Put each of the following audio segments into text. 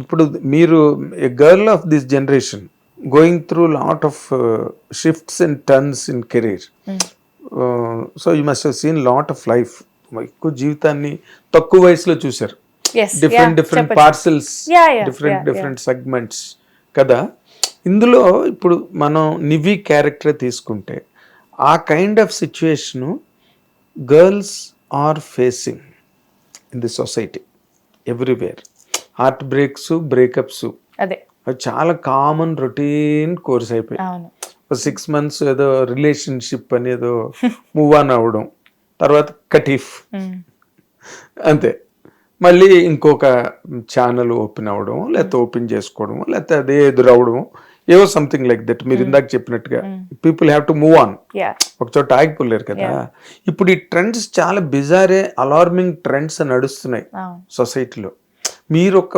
ఇప్పుడు మీరు a girl of this generation going through lot of shifts and turns in career, so you must have seen lot of life. ఎక్కువ జీవితాన్ని తక్కువ వయసులో చూశారు, different parcels, different segments కదా. ఇందులో ఇప్పుడు మనం నివి క్యారెక్టర్ తీసుకుంటే ఆ kind of situation girls are facing in the society everywhere. Heart breaks, breakups అవి చాలా కామన్ రొటీన్ కోర్స్ అయిపోయాయి. 6 months ఏదో రిలేషన్షిప్ అని ఏదో మూవ్ ఆన్ అవ్వడం, తర్వాత కటీఫ్ అంతే, మళ్ళీ ఇంకొక ఛానల్ ఓపెన్ అవ్వడం, లేకపోతే ఓపెన్ చేసుకోవడం, లేకపోతే అదే ఎదురవడం, ఏవో సంథింగ్ లైక్ దట్. మీరు ఇందాక చెప్పినట్టుగా people have to move on, ఒక చోట ఆగిపోలేరు కదా. ఇప్పుడు ఈ ట్రెండ్స్ చాలా బిజారే, అలార్మింగ్ ట్రెండ్స్ నడుస్తున్నాయి సొసైటీలో. మీరు ఒక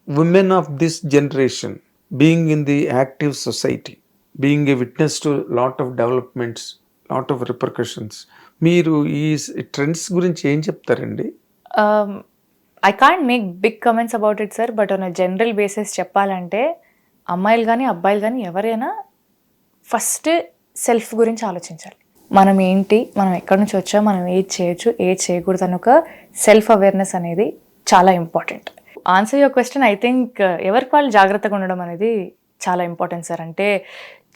woman of this generation, being in the active society, being a witness to lot of developments, lot of repercussions, మీరు ఈ ట్రెండ్స్ గురించి ఏం చెప్తారండి? I can't make big comments about it sir, but on a general basis చెప్పాలంటే అమ్మాయిలు కానీ అబ్బాయిలు కానీ ఎవరైనా ఫస్ట్ సెల్ఫ్ గురించి ఆలోచించాలి. మనం ఏంటి, మనం ఎక్కడి నుంచి వచ్చాం, మనం ఏది చేయొచ్చు, ఏది చేయకూడదు అని ఒక సెల్ఫ్ అవేర్నెస్ అనేది చాలా important. Answer your question, I think ఎవరికి వాళ్ళు జాగ్రత్తగా ఉండడం అనేది చాలా ఇంపార్టెంట్ సార్. అంటే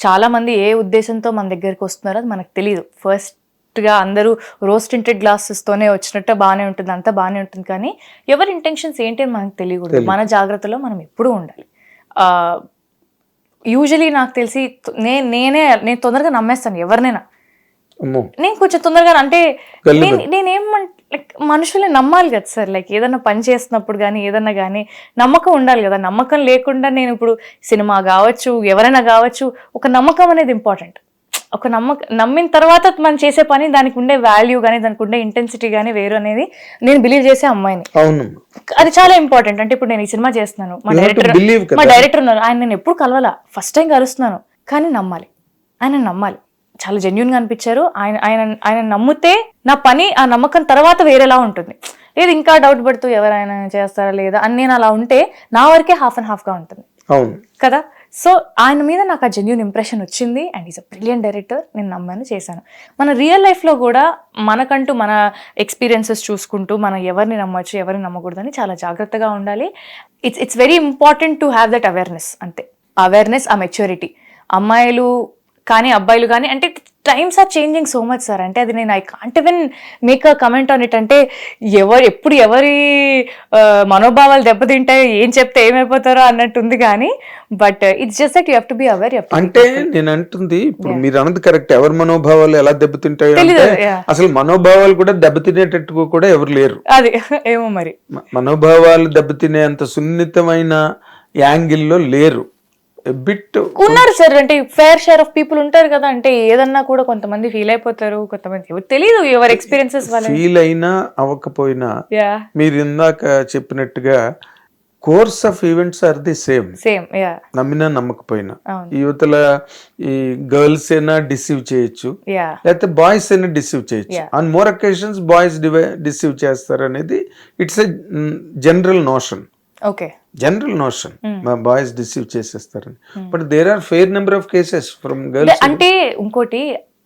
చాలామంది ఏ ఉద్దేశంతో మన దగ్గరికి వస్తున్నారో అది మనకు తెలియదు. ఫస్ట్గా అందరూ రోజ్ టింటెడ్ గ్లాసెస్తోనే వచ్చినట్టు బాగానే ఉంటుంది, అంతా బాగానే ఉంటుంది, కానీ ఎవరి ఇంటెన్షన్స్ ఏంటి అని మనకు తెలియకూడదు. మన జాగ్రత్తలో మనం ఎప్పుడూ ఉండాలి. యూజువలీ నాకు తెలిసి నేను తొందరగా నమ్మేస్తాను ఎవరినైనా. నేను కొంచెం తొందరగా, అంటే నేనేం లైక్ మనుషుల్ని నమ్మాలి కదా సార్. లైక్ ఏదైనా పని చేస్తున్నప్పుడు కానీ ఏదన్నా కానీ నమ్మకం ఉండాలి కదా. నమ్మకం లేకుండా నేను ఇప్పుడు సినిమా కావచ్చు, ఎవరైనా కావచ్చు, ఒక నమ్మకం అనేది ఇంపార్టెంట్. ఒక నమ్మిన తర్వాత మనం చేసే పని, దానికి ఉండే వాల్యూ కానీ, దానికి ఉండే ఇంటెన్సిటీ కానీ వేరు అనేది నేను బిలీవ్ చేసే అమ్మాయిని. అది చాలా ఇంపార్టెంట్. అంటే ఇప్పుడు నేను ఈ సినిమా చేస్తున్నాను, మా డైరెక్టర్ ఉన్నారు, ఆయన నేను ఎప్పుడు కలవాలా, ఫస్ట్ టైం కలుస్తున్నాను, కానీ నమ్మాలి, ఆయన నమ్మాలి. చాలా జెన్యున్గా అనిపించారు ఆయన నమ్మితే నా పని, ఆ నమ్మకం తర్వాత వేరేలా ఉంటుంది. లేదు ఇంకా డౌట్ పడుతూ ఎవరైనా చేస్తారా లేదా అని నేను అలా ఉంటే నా వరకే హాఫ్ అండ్ హాఫ్గా ఉంటుంది కదా. సో ఆయన మీద నాకు ఆ జెన్యున్ ఇంప్రెషన్ వచ్చింది, and is a brilliant director. నేను నమ్మాను, చేశాను. మన రియల్ లైఫ్లో కూడా మనకంటూ మన ఎక్స్పీరియన్సెస్ చూసుకుంటూ మనం ఎవరిని నమ్మచ్చు, ఎవరిని నమ్మకూడదని చాలా జాగ్రత్తగా ఉండాలి. It's very important to have that awareness. అంతే, అవేర్నెస్, ఆ మెచ్యూరిటీ. అమ్మాయిలు కానీ అబ్బాయిలు కానీ, అంటే times are changing so much sir. అంటే అది నేను I can't even make a comment on it. అంటే ఎప్పుడు ఎవరి మనోభావాలు దెబ్బతింటాయో, ఏం చెప్తే ఏమైపోతారో అన్నట్టుంది, కానీ but it's just that you have to be aware. అంటే నేను అంటుంది, ఇప్పుడు మీరు అన్నది కరెక్ట్, ఎవరి మనోభావాలు ఎలా దెబ్బతింటాయో అంటే అసలు మనోభావాలు కూడా దెబ్బతినేటట్టు కూడా ఎవరు లేరు. అది ఏమో మరి, మనోభావాలు దెబ్బతినే అంత సున్నితమైన యాంగిల్లో లేరు. ఉన్నారు సార్. అంటే ఫేర్ షేర్ ఆఫ్ పీపుల్ ఉంటారు కదా. అంటే ఏదన్నా కూడా కొంతమంది ఫీల్ అయిపోతారు, కొంతమంది తెలియదు, ఎవరి ఎక్స్పీరియన్సెస్ ఫీల్ అయినా అవ్వకపోయినా. మీరు ఇందాక చెప్పినట్టుగా course of events are the same. నమ్మినా నమ్మకపోయినా యువతల ఈ గర్ల్స్ అయినా డిసీవ్ చేయొచ్చు, లేకపోతే బాయ్స్ అయినా డిసీవ్ చేయొచ్చు. On more occasions boys deceive చేస్తారు అనేది it's a general notion. General notion, మా బాయ్స్ డిసీవ్ చేసేస్తారని. But there are fair number of cases from girls. అంటే ఇంకోటి,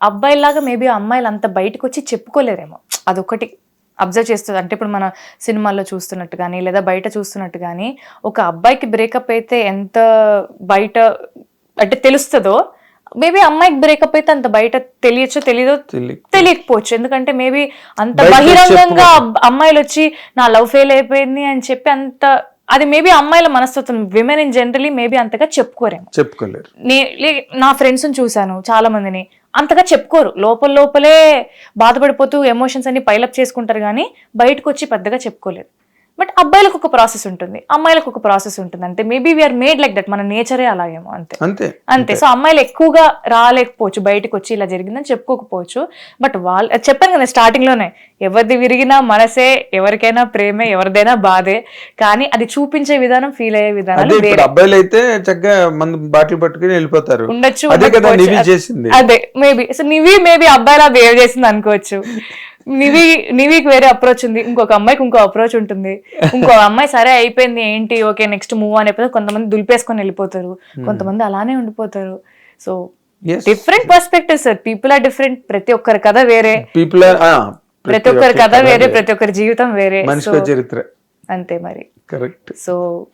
అబ్బాయిలాగా మేబీ అమ్మాయిలు అంత బయటకు వచ్చి చెప్పుకోలేరేమో, అదొకటి అబ్జర్వ్ చేస్తుంది. అంటే ఇప్పుడు మన సినిమాల్లో చూస్తున్నట్టు కానీ, లేదా బయట చూస్తున్నట్టు కానీ, ఒక అబ్బాయికి బ్రేకప్ అయితే ఎంత బయట అంటే తెలుస్తుందో, మేబీ అమ్మాయికి బ్రేకప్ అయితే అంత బయట తెలియచ్చో తెలియకపోవచ్చు. ఎందుకంటే మేబీ అంత బహిరంగంగా అమ్మాయిలు వచ్చి నా లవ్ ఫెయిల్ అయిపోయింది అని చెప్పి అంత, అది మేబీ అమ్మాయిల మనస్తత్వం. విమెన్ ఇన్ జనరలీ మేబీ అంతగా చెప్పుకోలేరు. నా ఫ్రెండ్స్ చూసాను చాలా మందిని, అంతగా చెప్పుకోరు, లోపలే బాధపడిపోతూ ఎమోషన్స్ అన్ని పైలప్ చేసుకుంటారు, కానీ బయటకు వచ్చి పెద్దగా చెప్పుకోలేరు. బట్ అబ్బాయిలకు ఒక ప్రాసెస్ ఉంటుంది, అమ్మాయిలకు ఒక ప్రాసెస్ ఉంటుంది. అంతే, maybe we are made like that, మన నేచరే అలాగేమో. అంతే. సో అమ్మాయిలు ఎక్కువగా రాలేకపోవచ్చు, బయటకు వచ్చి ఇలా జరిగిందని చెప్పుకోకపోవచ్చు. బట్ వాళ్ళు చెప్పాను కదా స్టార్టింగ్ లోనే, ఎవరిది విరిగినా మనసే, ఎవరికైనా ప్రేమే, ఎవరిదైనా బాధే, కానీ అది చూపించే విధానం, ఫీల్ అయ్యే విధానం. అబ్బాయిలు అయితే చక్కగా బాటిల్ పట్టుకుని వెళ్ళిపోతారు, ఉండొచ్చు. అదే మేబీ. సో నివి మేబీ అబ్బాయిలా బిహేవ్ చేసింది అనుకోవచ్చు. నివికి వేరే అప్రోచ్ ఉంది, ఇంకొక అమ్మాయికి ఇంకో అప్రోచ్ ఉంటుంది, ఇంకో అమ్మాయి సరే అయిపోయింది ఏంటి ఓకే నెక్స్ట్ మూవ్ అని అయిపోతే కొంతమంది దులిపేసుకొని వెళ్ళిపోతారు, కొంతమంది అలానే ఉండిపోతారు. So different perspective sir, people are different, ప్రతి ఒక్కరి కథ వేరే, ప్రతి ఒక్కరి కథ వేరే, ప్రతి ఒక్కరి జీవితం వేరే, మనిషి చరిత్ర అంతే మరి. కరెక్ట్. సో